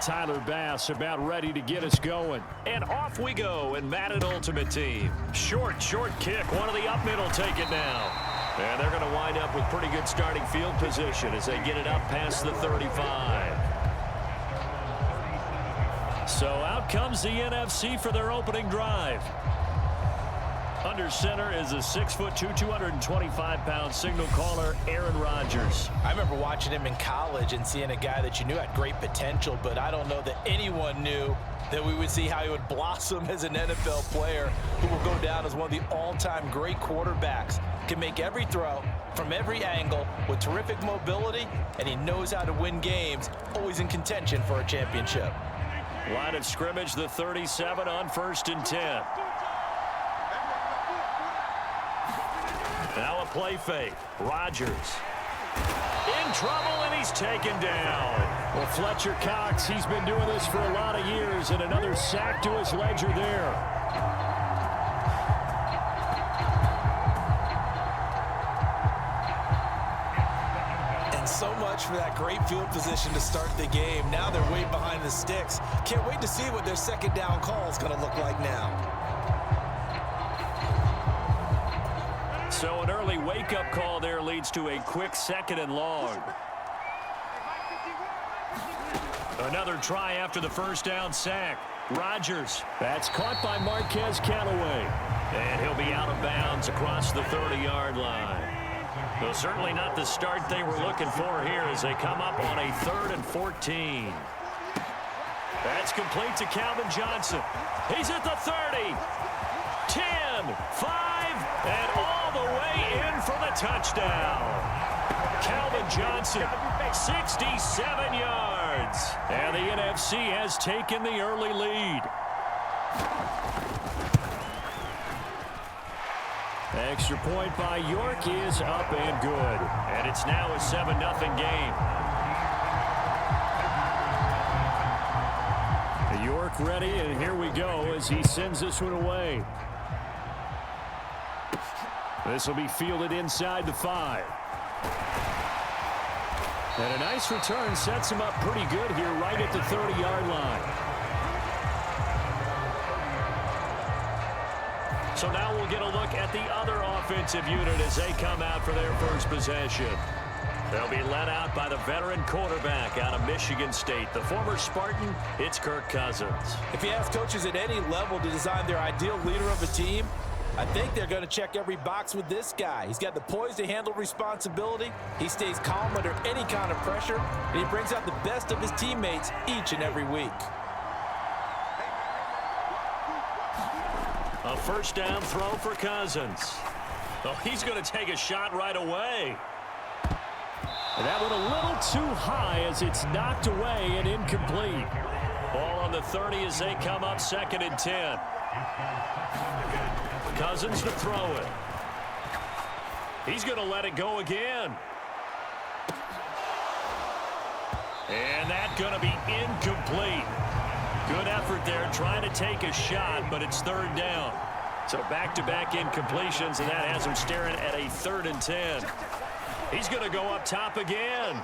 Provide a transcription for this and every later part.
Tyler Bass about ready to get us going. And off we go in Madden Ultimate Team. Short kick. One of the up middle take it now. And they're going to wind up with pretty good starting field position as they get it up past the 35. So out comes the NFC for their opening drive. Under center is a 6'2", 225-pound signal caller, Aaron Rodgers. I remember watching him in college and seeing a guy that you knew had great potential, but I don't know that anyone knew that we would see how he would blossom as an NFL player who will go down as one of the all-time great quarterbacks. Can make every throw from every angle with terrific mobility, and he knows how to win games, always in contention for a championship. Line of scrimmage, the 37 on 1st and 10. Now a play fake. Rodgers in trouble, and he's taken down. Well, Fletcher Cox, he's been doing this for a lot of years, and another sack to his ledger there. And so much for that great field position to start the game. Now they're way behind the sticks. Can't wait to see what their second down call is going to look like now. So an early wake-up call there leads to a quick 2nd and long. Another try after the first down sack. Rodgers. That's caught by Marquez Callaway. And he'll be out of bounds across the 30-yard line. Well, certainly not the start they were looking for here as they come up on a 3rd and 14. That's complete to Calvin Johnson. He's at the 30. 10, 5, and all the way in for the touchdown. Calvin Johnson, 67 yards. And the NFC has taken the early lead. Extra point by York is up and good. And it's now a 7-0 game. York ready, and here we go as he sends this one away. This will be fielded inside the 5. And a nice return sets him up pretty good here right at the 30-yard line. So now we'll get a look at the other offensive unit as they come out for their first possession. They'll be led out by the veteran quarterback out of Michigan State. The former Spartan, it's Kirk Cousins. If you ask coaches at any level to design their ideal leader of a team, I think they're going to check every box with this guy. He's got the poise to handle responsibility. He stays calm under any kind of pressure, and he brings out the best of his teammates each and every week. A first down throw for Cousins. Oh, he's going to take a shot right away. And that one a little too high as it's knocked away and incomplete. Ball on the 30 as they come up 2nd and 10. Cousins to throw it. He's going to let it go again. And that's going to be incomplete. Good effort there trying to take a shot, but it's 3rd down. So back-to-back incompletions, and that has him staring at a 3rd and 10. He's going to go up top again.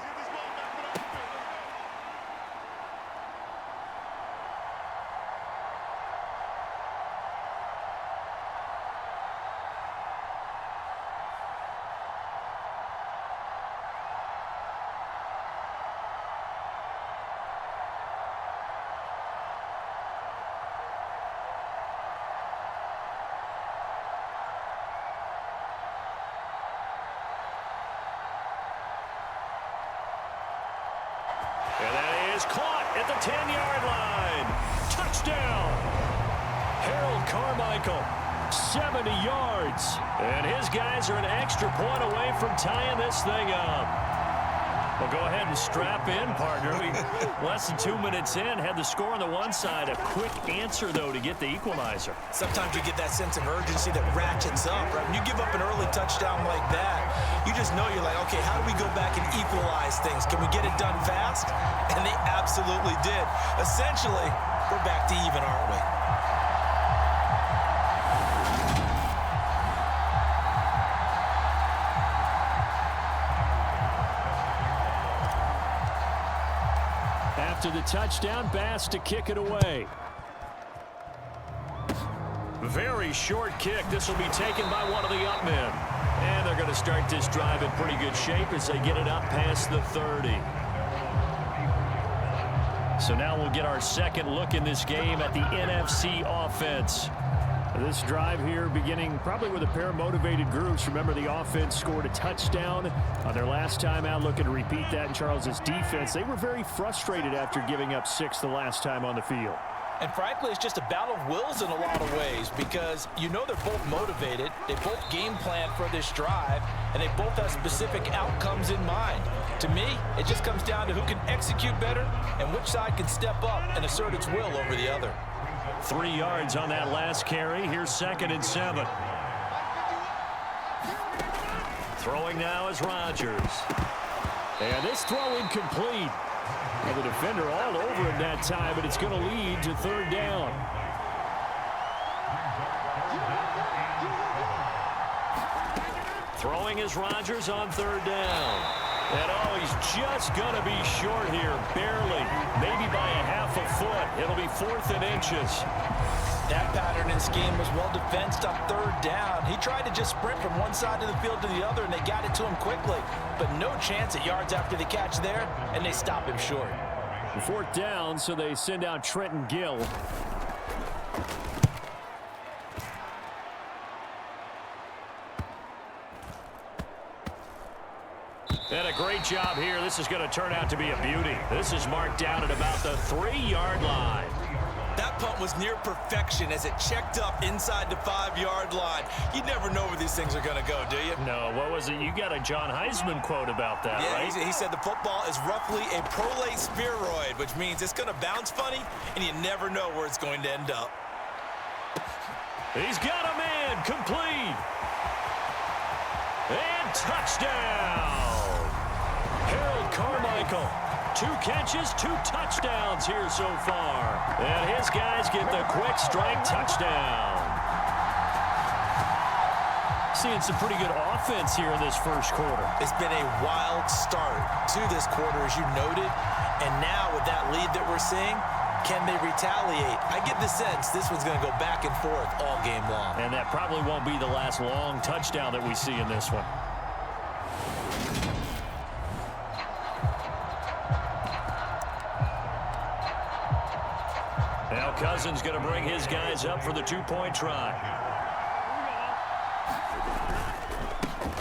And that is caught at the 10-yard line. Touchdown. Harold Carmichael, 70 yards. And his guys are an extra point away from tying this thing up. Well, go ahead and strap in, partner. Less than 2 minutes in, had the score on the one side. A quick answer, though, to get the equalizer. Sometimes you get that sense of urgency that ratchets up, right? When you give up an early touchdown like that, you just know you're like, okay, how do we go back and equalize things? Can we get it done fast? And they absolutely did. Essentially, we're back to even, aren't we? to the touchdown. Bass to kick it away. Very short kick. This will be taken by one of the up men. And they're going to start this drive in pretty good shape as they get it up past the 30. So now we'll get our second look in this game at the NFC offense. This drive here beginning probably with a pair of motivated groups. Remember, the offense scored a touchdown on their last time out, looking to repeat that in Charles's defense. They were very frustrated after giving up 6 the last time on the field. And frankly, it's just a battle of wills in a lot of ways because you know they're both motivated. They both game plan for this drive, and they both have specific outcomes in mind. To me, it just comes down to who can execute better and which side can step up and assert its will over the other. 3 yards on that last carry. Here's 2nd and 7. Throwing now is Rodgers. And this throw incomplete. And the defender all over him that time, but it's going to lead to 3rd down. Throwing is Rodgers on 3rd down. And oh, he's just going to be short here, barely, maybe by a half a foot. It'll be 4th and inches. That pattern and scheme was well defensed on 3rd down. He tried to just sprint from one side of the field to the other, and they got it to him quickly. But no chance at yards after the catch there, and they stop him short. 4th down, so they send out Trenton Gill. And a great job here. This is going to turn out to be a beauty. This is marked down at about the 3-yard line. That punt was near perfection as it checked up inside the 5-yard line. You never know where these things are going to go, do you? No, what was it? You got a John Heisman quote about that, right? Yeah, he said the football is roughly a prolate spheroid, which means it's going to bounce funny, and you never know where it's going to end up. He's got a man, complete. And touchdown. Harold Carmichael. 2 catches, 2 touchdowns here so far. And his guys get the quick strike touchdown. Seeing some pretty good offense here in this first quarter. It's been a wild start to this quarter, as you noted. And now with that lead that we're seeing, can they retaliate? I get the sense this one's going to go back and forth all game long. And that probably won't be the last long touchdown that we see in this one. Now Cousins going to bring his guys up for the 2-point try.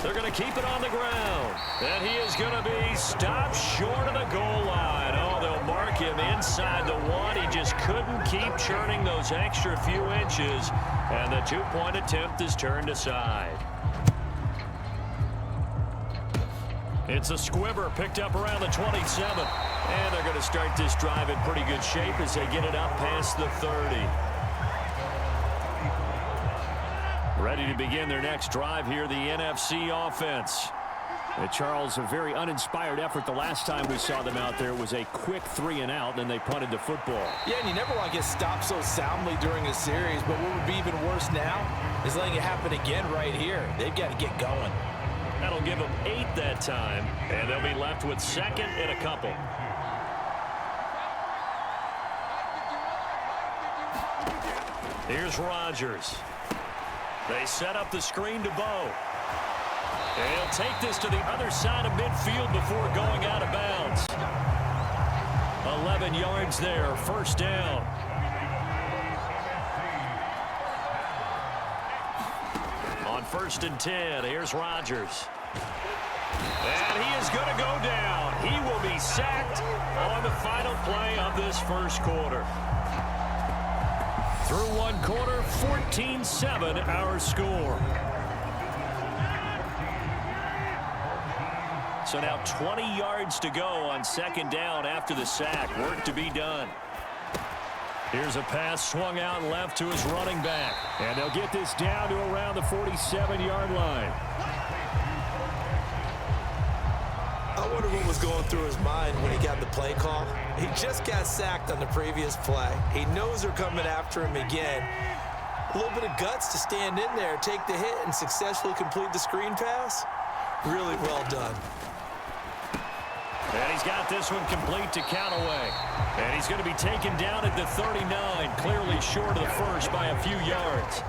They're going to keep it on the ground. And he is going to be stopped short of the goal line. Oh, they'll mark him inside the 1. He just couldn't keep churning those extra few inches. And the 2-point attempt is turned aside. It's a squibber picked up around the 27. And they're going to start this drive in pretty good shape as they get it up past the 30. Ready to begin their next drive here, the NFC offense. And Charles, a very uninspired effort the last time we saw them out there. It was a quick 3-and-out, then they punted the football. Yeah, and you never want to get stopped so soundly during a series, but what would be even worse now is letting it happen again right here. They've got to get going. That'll give them 8 that time, and they'll be left with 2nd and a couple. Here's Rodgers. They set up the screen to Bo. And he'll take this to the other side of midfield before going out of bounds. 11 yards there, 1st down. On 1st and 10, here's Rodgers. And he is going to go down. He will be sacked on the final play of this first quarter. Through 1 quarter, 14-7 our score. So now 20 yards to go on 2nd down after the sack. Work to be done. Here's a pass swung out left to his running back. And they'll get this down to around the 47-yard line. I wonder what was going through his mind when he got the play call. He just got sacked on the previous play. He knows they're coming after him again. A little bit of guts to stand in there, take the hit, and successfully complete the screen pass. Really well done. And he's got this one complete to Callaway. And he's going to be taken down at the 39, clearly short of the first by a few yards.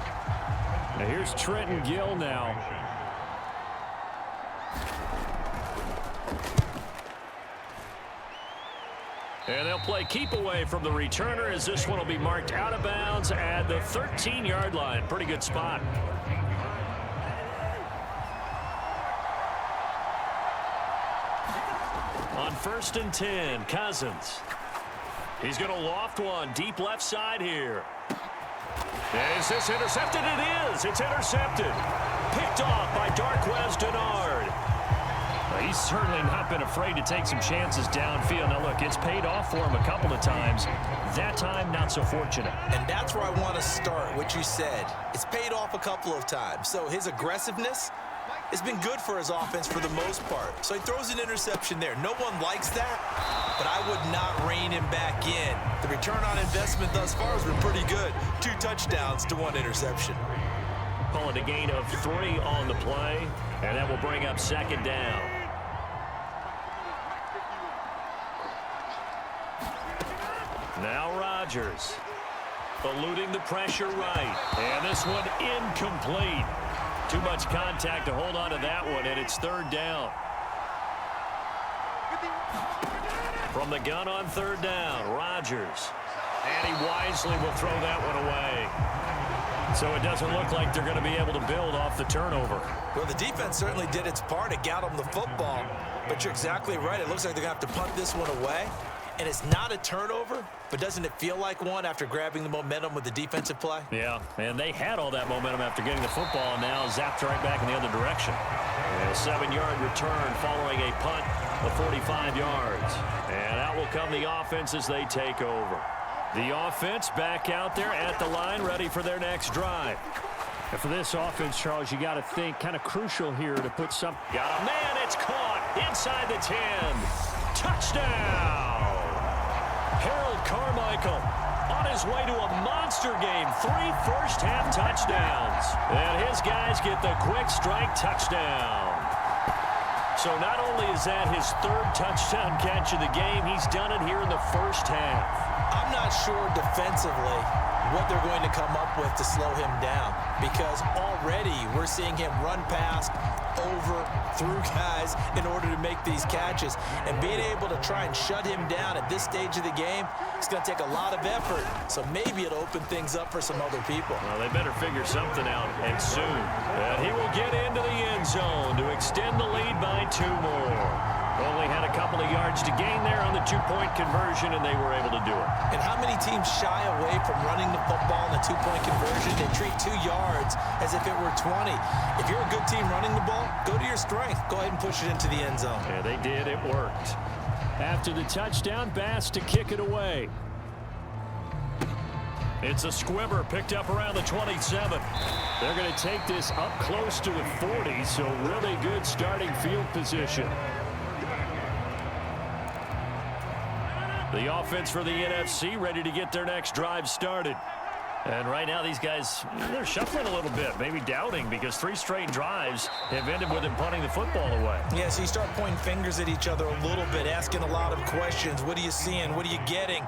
Now here's Trenton Gill now. And they'll play keep away from the returner as this one will be marked out of bounds at the 13-yard line. Pretty good spot. On 1st and 10, Cousins. He's going to loft one deep left side here. And is this intercepted? It is. It's intercepted. Picked off by Darquez Denard. He's certainly not been afraid to take some chances downfield. Now, look, it's paid off for him a couple of times. That time, not so fortunate. And that's where I want to start, what you said. It's paid off a couple of times. So his aggressiveness has been good for his offense for the most part. So he throws an interception there. No one likes that, but I would not rein him back in. The return on investment thus far has been pretty good. 2 touchdowns to 1 interception. Call it a gain of 3 on the play, and that will bring up 2nd down. Now Rodgers, eluding the pressure right. And this one incomplete. Too much contact to hold on to that one, and it's 3rd down. From the gun on 3rd down, Rodgers. And he wisely will throw that one away. So it doesn't look like they're going to be able to build off the turnover. Well, the defense certainly did its part. It got them the football. But you're exactly right. It looks like they're going to have to punt this one away. And it's not a turnover, but doesn't it feel like one after grabbing the momentum with the defensive play? Yeah, and they had all that momentum after getting the football, and now zapped right back in the other direction. And a 7-yard return following a punt of 45 yards. And out will come the offense as they take over. The offense back out there at the line, ready for their next drive. And for this offense, Charles, you got to think kind of crucial here to put some. Got a man, it's caught inside the 10. Touchdown! Harold Carmichael on his way to a monster game. 3 first-half touchdowns. And his guys get the quick strike touchdown. So not only is that his 3rd touchdown catch of the game, he's done it here in the first half. I'm not sure defensively what they're going to come up with to slow him down, because already we're seeing him run past, over, through guys in order to make these catches. And being able to try and shut him down at this stage of the game, it's going to take a lot of effort. So maybe it'll open things up for some other people. Well, they better figure something out, and soon. And he will get into the end zone to extend the lead by 2 more. Only had a couple of yards to gain there on the 2-point conversion, and they were able to do it. And how many teams shy away from running the football in the 2-point conversion? They treat 2 yards as if it were 20. If you're a good team running the ball, go to your strength. Go ahead and push it into the end zone. Yeah, they did. It worked. After the touchdown, Bass to kick it away. It's a squibber picked up around the 27. They're going to take this up close to the 40, so really good starting field position. The offense for the NFC ready to get their next drive started. And right now these guys, they're shuffling a little bit, maybe doubting, because 3 straight drives have ended with them punting the football away. Yeah, so you start pointing fingers at each other a little bit, asking a lot of questions. What are you seeing? What are you getting?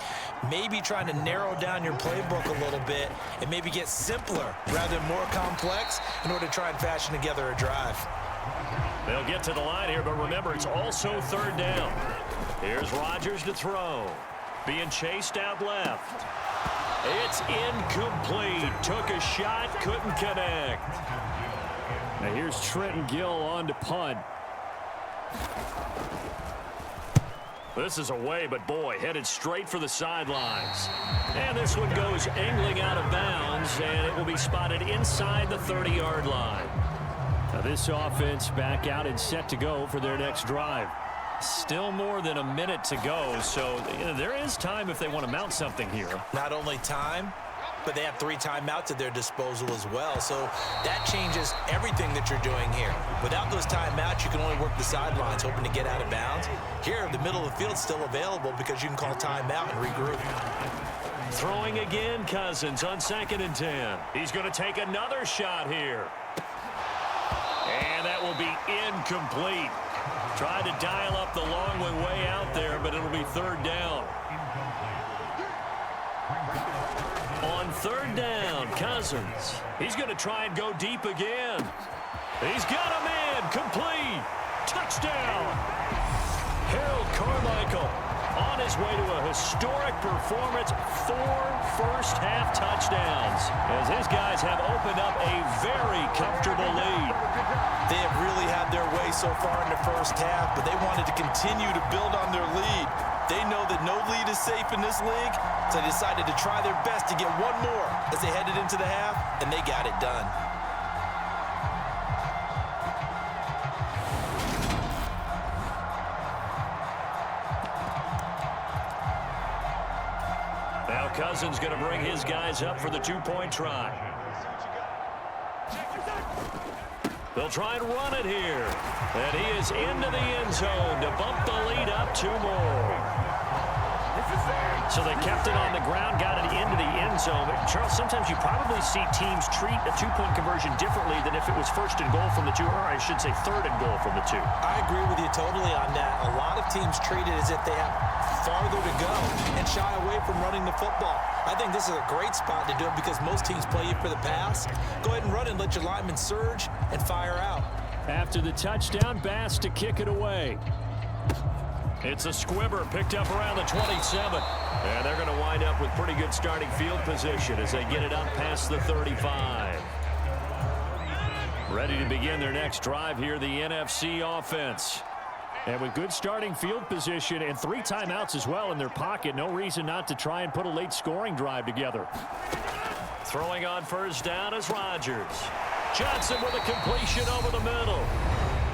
Maybe trying to narrow down your playbook a little bit and maybe get simpler rather than more complex in order to try and fashion together a drive. They'll get to the line here, but remember, it's also 3rd down. Here's Rodgers to throw. Being chased out left. It's incomplete. Took a shot, couldn't connect. Now here's Trenton Gill on to punt. This is away, but boy, headed straight for the sidelines. And this one goes angling out of bounds, and it will be spotted inside the 30-yard line. Now this offense back out and set to go for their next drive. Still more than a minute to go, so there is time if they want to mount something here. Not only time, but they have 3 timeouts at their disposal as well, so that changes everything that you're doing here. Without those timeouts, you can only work the sidelines, hoping to get out of bounds. Here, the middle of the field's still available because you can call timeout and regroup. Throwing again, Cousins on 2nd and 10. He's going to take another shot here. And that will be incomplete. Tried to dial up the long way out there, but it'll be third down. On third down, Cousins. He's going to try and go deep again. He's got a man. Complete. Touchdown. Harold Carmichael on his way to a historic performance. 4 first-half touchdowns as his guys have opened up a very comfortable lead. They have really had their way so far in the first half, but they wanted to continue to build on their lead. They know that no lead is safe in this league, so they decided to try their best to get one more as they headed into the half, and they got it done. Now Cousins going to bring his guys up for the 2-point try. They'll try and run it here. And he is into the end zone to bump the lead up 2 more. So they kept it on the ground, got it into the end zone. But Charles, sometimes you probably see teams treat a 2-point conversion differently than if it was first and goal from the 2, or I should say third and goal from the 2. I agree with you totally on that. A lot of teams treat it as if they have farther to go and shy away from running the football. I think this is a great spot to do it because most teams play you for the pass. Go ahead and run and let your linemen surge and fire out. After the touchdown, Bass to kick it away. It's a squibber picked up around the 27. And they're going to wind up with pretty good starting field position as they get it up past the 35. Ready to begin their next drive here, the NFC offense. And with good starting field position and 3 timeouts as well in their pocket, no reason not to try and put a late scoring drive together. Throwing on first down is Rodgers. Johnson with a completion over the middle.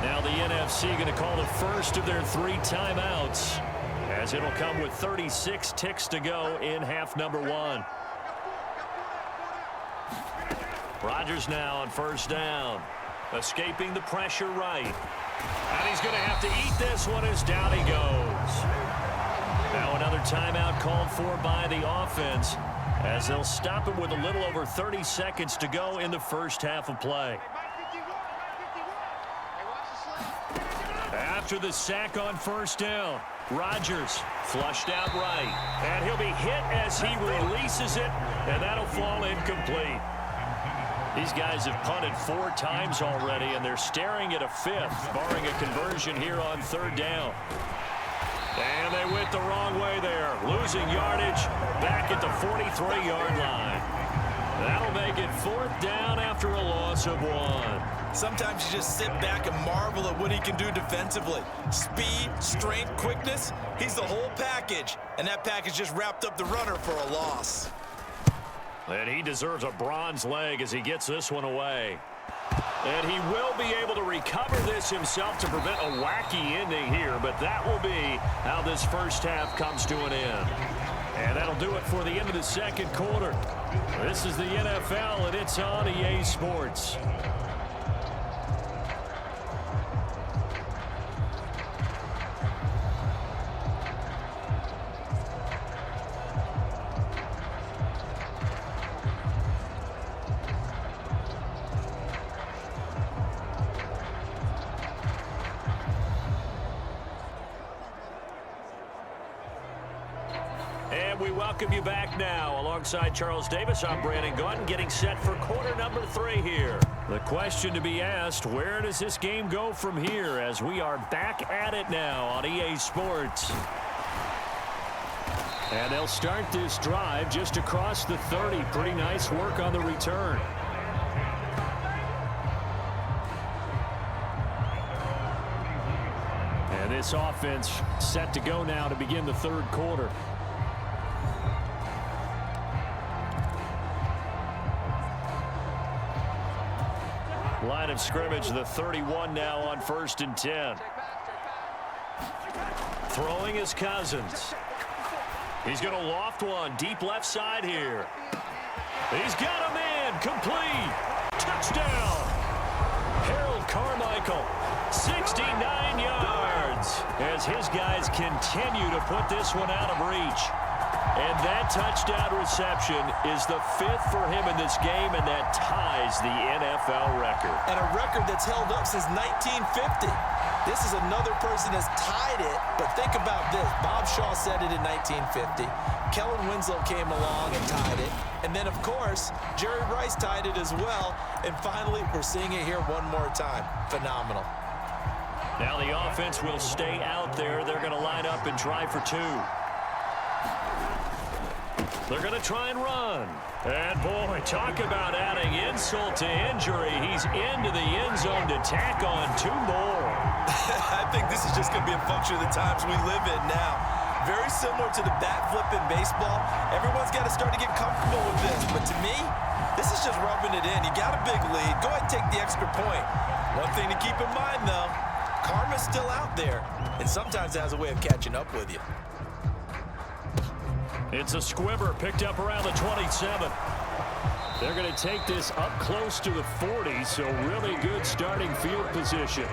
Now the NFC going to call the first of their 3 timeouts, as it'll come with 36 ticks to go in half number 1. Rodgers now on first down. Escaping the pressure right. And he's going to have to eat this one as down he goes. Now another timeout called for by the offense, as they'll stop it with a little over 30 seconds to go in the first half of play. After the sack on first down, Rodgers flushed out right. And he'll be hit as he releases it, and that'll fall incomplete. These guys have punted 4 times already, and they're staring at a 5th, barring a conversion here on third down. And they went the wrong way there, losing yardage back at the 43-yard line. That'll make it 4th down after a loss of 1. Sometimes you just sit back and marvel at what he can do defensively. Speed, strength, quickness, he's the whole package. And that package just wrapped up the runner for a loss. And he deserves a bronze leg as he gets this one away. And he will be able to recover this himself to prevent a wacky ending here, but that will be how this first half comes to an end. And that'll do it for the end of the second quarter. This is the NFL, and it's on EA Sports. And we welcome you back now. Alongside Charles Davis, I'm Brandon Gaudin, getting set for quarter number 3 here. The question to be asked, where does this game go from here, as we are back at it now on EA Sports? And they'll start this drive just across the 30. Pretty nice work on the return. And this offense set to go now to begin the third quarter. Line of scrimmage, the 31 now on 1st and 10. Throwing is Cousins. He's going to loft one deep left side here. He's got a man. Complete. Touchdown. Harold Carmichael, 69 yards, as his guys continue to put this one out of reach. And that touchdown reception is the 5th for him in this game, and that ties the NFL record. And a record that's held up since 1950. This is another person that's tied it, but think about this. Bob Shaw said it in 1950. Kellen Winslow came along and tied it. And then, of course, Jerry Rice tied it as well. And finally, we're seeing it here one more time. Phenomenal. Now the offense will stay out there. They're going to line up and try for 2. They're going to try and run. And, boy, talk about adding insult to injury. He's into the end zone to tack on 2 more. I think this is just going to be a function of the times we live in now. Very similar to the bat flip in baseball. Everyone's got to start to get comfortable with this. But to me, this is just rubbing it in. You got a big lead. Go ahead and take the extra point. One thing to keep in mind, though, karma's still out there. And sometimes it has a way of catching up with you. It's a squibber picked up around the 27. They're going to take this up close to the 40, so really good starting field position.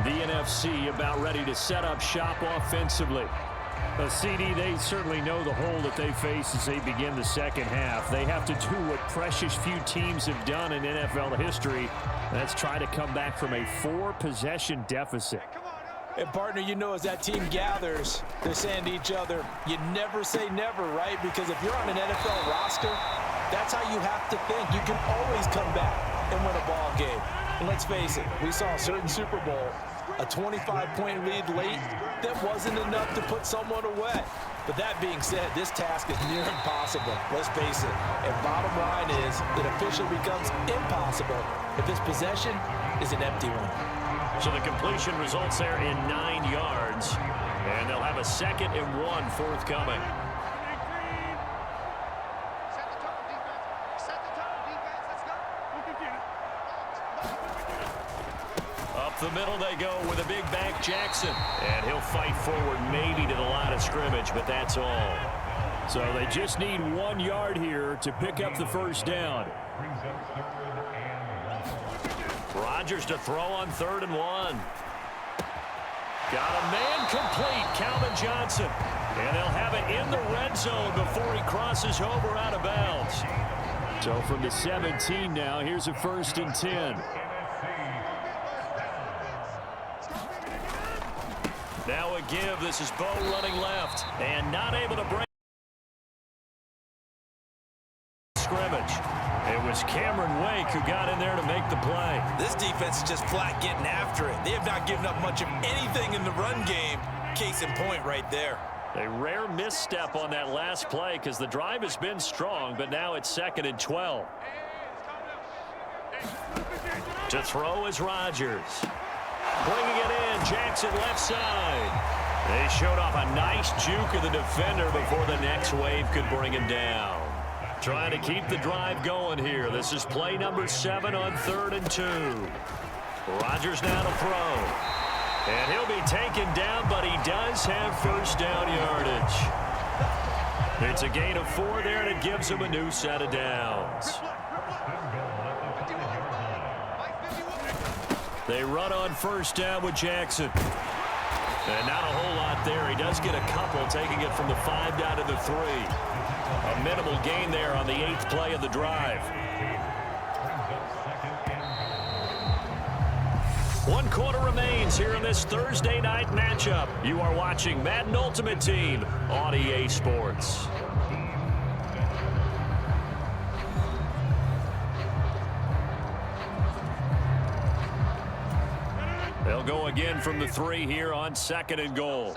The NFC about ready to set up shop offensively. CD, they certainly know the hole that they face as they begin the second half. They have to do what precious few teams have done in NFL history. That's try to come back from a 4-possession deficit. And, partner, you know, as that team gathers, they're saying to each other, you never say never, right? Because if you're on an NFL roster, that's how you have to think. You can always come back and win a ball game. And let's face it, we saw a certain Super Bowl, a 25-point lead late that wasn't enough to put someone away. But that being said, this task is near impossible. Let's face it. And bottom line is, it officially becomes impossible if this possession is an empty one. So the completion results there in 9 yards, and they'll have a 2nd and 1 forthcoming. Up the middle they go with a big back Jackson, and he'll fight forward maybe to the line of scrimmage, but that's all. So they just need 1 yard here to pick up the first down. Rodgers to throw on 3rd and 1. Got a man complete, Calvin Johnson. And they'll have it in the red zone before he crosses over out of bounds. So from the 17 now, here's a 1st and 10. Now a give. This is Bo running left and not able to break scrimmage. It was Cameron Wake who got in there to make the play. This defense is just flat getting after it. They have not given up much of anything in the run game. Case in point right there. A rare misstep on that last play because the drive has been strong, but now it's 2nd and 12. To throw is Rodgers. Bringing it in, Jackson left side. They showed off a nice juke of the defender before the next wave could bring him down. Trying to keep the drive going here. This is play number 7 on 3rd and 2. Rodgers now to throw. And he'll be taken down, but he does have first down yardage. It's a gain of 4 there, and it gives him a new set of downs. They run on first down with Jackson. And not a whole lot there. He does get a couple, taking it from the 5 down to the 3. A minimal gain there on the 8th play of the drive. 1 quarter remains here in this Thursday night matchup. You are watching Madden Ultimate Team on EA Sports. They'll go again from the 3 here on 2nd and goal.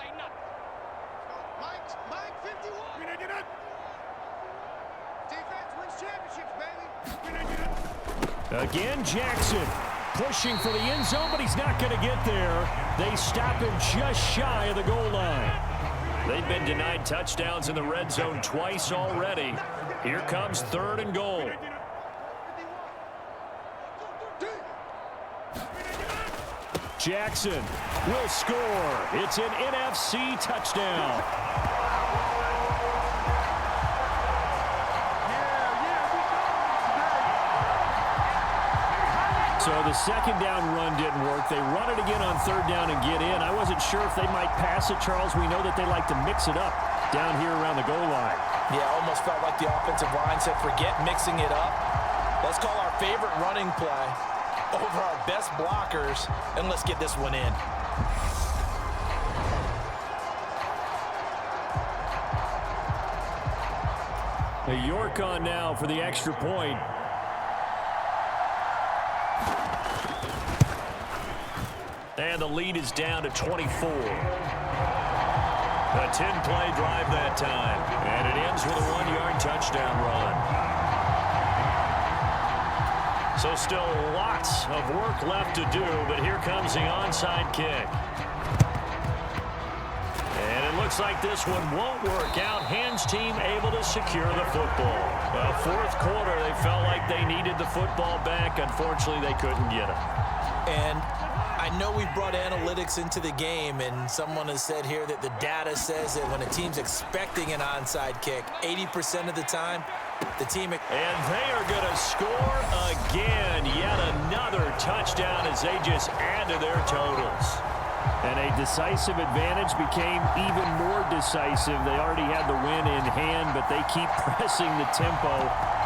Again, Jackson pushing for the end zone, but he's not going to get there. They stop him just shy of the goal line. They've been denied touchdowns in the red zone twice already. Here comes 3rd and goal. Jackson will score. It's an NFC touchdown. So the second down run didn't work. They run it again on third down and get in. I wasn't sure if they might pass it, Charles. We know that they like to mix it up down here around the goal line. Yeah, almost felt like the offensive line said, forget mixing it up. Let's call our favorite running play over our best blockers, and let's get this one in. York on now for the extra point. And the lead is down to 24. A 10-play drive that time. And it ends with a 1-yard touchdown run. So still lots of work left to do, but here comes the onside kick. And it looks like this one won't work out. Hands team able to secure the football. Well, fourth quarter, they felt like they needed the football back. Unfortunately, they couldn't get it. And I know we've brought analytics into the game, and someone has said here that the data says that when a team's expecting an onside kick, 80% of the time, the team... And they are going to score again. Yet another touchdown as they just add to their totals. And a decisive advantage became even more decisive. They already had the win in hand, but they keep pressing the tempo,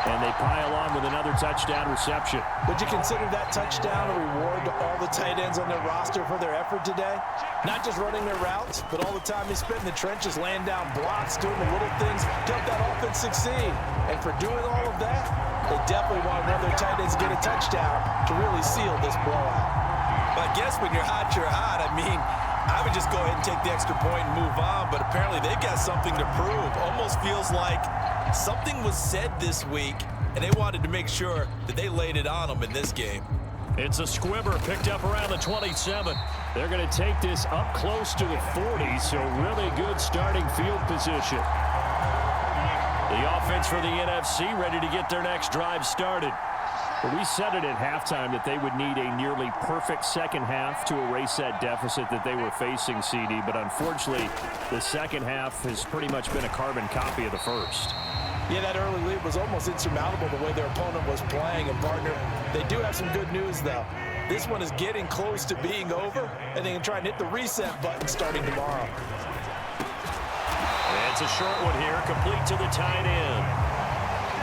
and they pile on with another touchdown reception. Would you consider that touchdown a reward to all the tight ends on their roster for their effort today? Not just running their routes, but all the time they spent in the trenches, laying down blocks, doing the little things to help that offense succeed. And for doing all of that, they definitely want one of their tight ends to get a touchdown to really seal this blowout. I guess when you're hot, you're hot. I mean, I would just go ahead and take the extra point and move on, but apparently they've got something to prove. Almost feels like something was said this week, and they wanted to make sure that they laid it on them in this game. It's a squibber picked up around the 27. They're going to take this up close to the 40, so really good starting field position. The offense for the NFC ready to get their next drive started. We said it at halftime that they would need a nearly perfect second half to erase that deficit that they were facing, CD. But unfortunately, the second half has pretty much been a carbon copy of the first. Yeah, that early lead was almost insurmountable the way their opponent was playing. And, partner, they do have some good news, though. This one is getting close to being over, and they can try and hit the reset button starting tomorrow. And it's a short one here, complete to the tight end.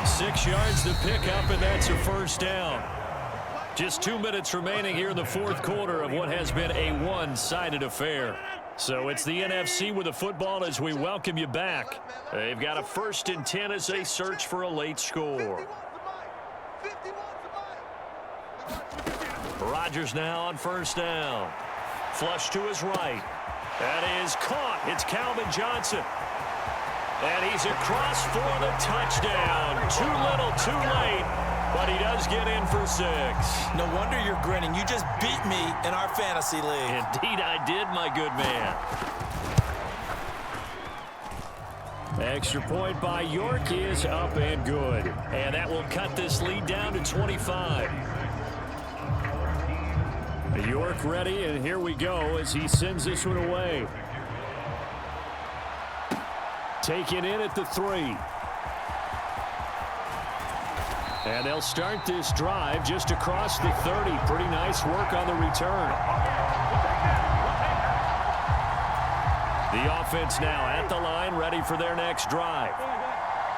6 yards to pick up, and that's a first down. Just 2 minutes remaining here in the fourth quarter of what has been a one-sided affair. So it's the NFC with the football as we welcome you back. They've got a 1st and 10 as they search for a late score. Rodgers now on first down. Flush to his right. That is caught. It's Calvin Johnson. And he's across for the touchdown. Too little, too late, but he does get in for 6. No wonder you're grinning. You just beat me in our fantasy league. Indeed I did, my good man. Extra point by York is up and good. And that will cut this lead down to 25. York ready, and here we go as he sends this one away. Taken in at the 3. And they'll start this drive just across the 30. Pretty nice work on the return. The offense now at the line, ready for their next drive.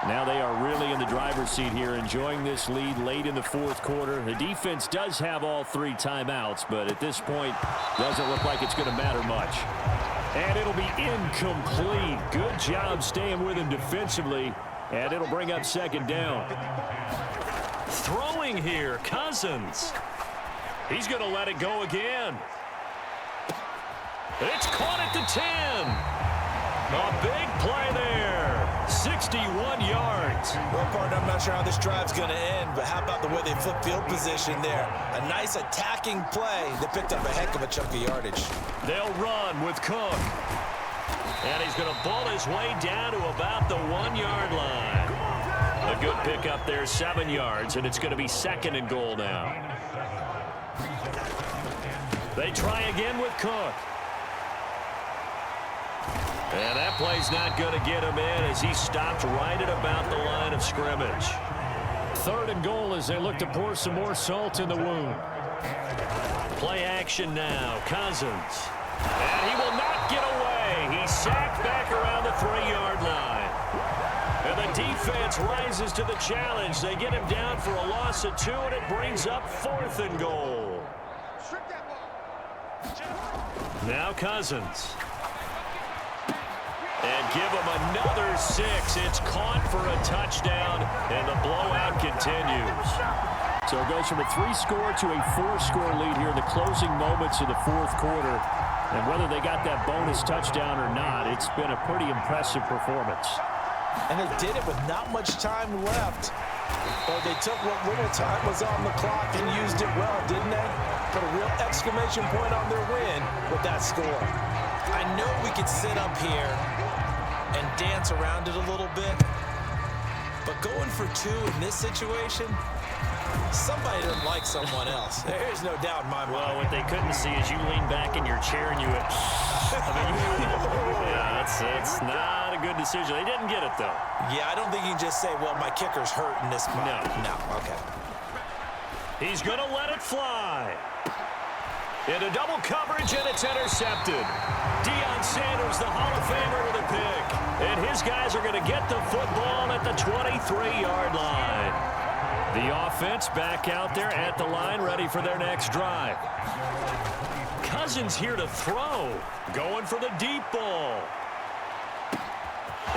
Now they are really in the driver's seat here, enjoying this lead late in the fourth quarter. The defense does have all 3 timeouts, but at this point, doesn't look like it's going to matter much. And it'll be incomplete. Good job staying with him defensively. And it'll bring up second down. Throwing here, Cousins. He's going to let it go again. It's caught at the 10. A big play there. 61 yards. Well, partner, I'm not sure how this drive's going to end, but how about the way they flip field position there? A nice attacking play that picked up a heck of a chunk of yardage. They'll run with Cook. And he's going to ball his way down to about the 1-yard line. A good pickup there, 7 yards, and it's going to be 2nd and goal now. They try again with Cook. And that play's not going to get him in as he stopped right at about the line of scrimmage. 3rd and goal as they look to pour some more salt in the wound. Play action now. Cousins. And he will not get away. He's sacked back around the 3-yard line. And the defense rises to the challenge. They get him down for a loss of 2, and it brings up 4th and goal. Now Cousins. And give him another 6. It's caught for a touchdown, and the blowout continues. So it goes from a 3-score to a 4-score lead here in the closing moments of the 4th quarter. And whether they got that bonus touchdown or not, it's been a pretty impressive performance. And they did it with not much time left. But they took what little time was on the clock and used it well, didn't they? Put a real exclamation point on their win with that score. I know we could sit up here and dance around it a little bit, but going for 2 in this situation, somebody doesn't like someone else. There's no doubt in my mind. Well, what they couldn't see is you lean back in your chair and you went, yeah, that's not a good decision. They didn't get it, though. Yeah, I don't think you can just say, well, my kicker's hurt in this spot. No, okay. He's going to let it fly. Into double coverage, and it's intercepted. Deion Sanders, the Hall of Famer, with a pick. And his guys are going to get the football at the 23-yard line. The offense back out there at the line, ready for their next drive. Cousins here to throw. Going for the deep ball.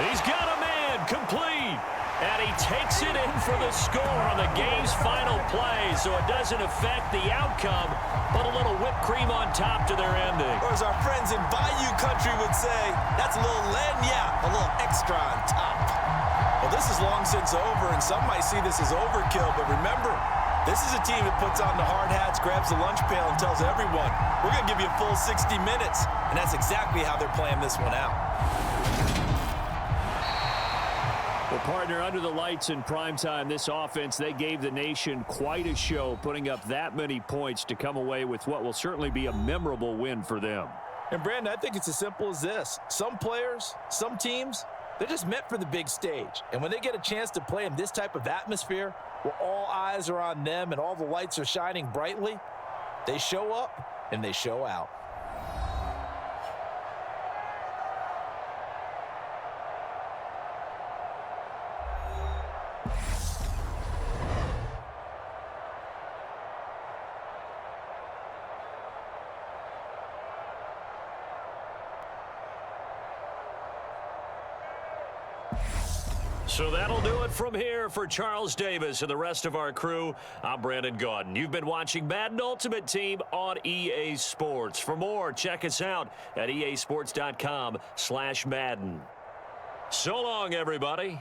He's got a man, complete. And he takes it in for the score on the game's final play, so it doesn't affect the outcome, but a little whipped cream on top to their ending. Or as our friends in Bayou Country would say, that's a little lagniappe, a little extra on top. Well, this is long since over, and some might see this as overkill, but remember, this is a team that puts on the hard hats, grabs the lunch pail, and tells everyone, we're going to give you a full 60 minutes, and that's exactly how they're playing this one out. Well, partner, under the lights in primetime, this offense, they gave the nation quite a show, putting up that many points to come away with what will certainly be a memorable win for them. And, Brandon, I think it's as simple as this. Some players, some teams, they're just meant for the big stage. And when they get a chance to play in this type of atmosphere, where all eyes are on them and all the lights are shining brightly, they show up and they show out. So that'll do it from here for Charles Davis and the rest of our crew. I'm Brandon Gaudin. You've been watching Madden Ultimate Team on EA Sports. For more, check us out at easports.com/Madden. So long, everybody.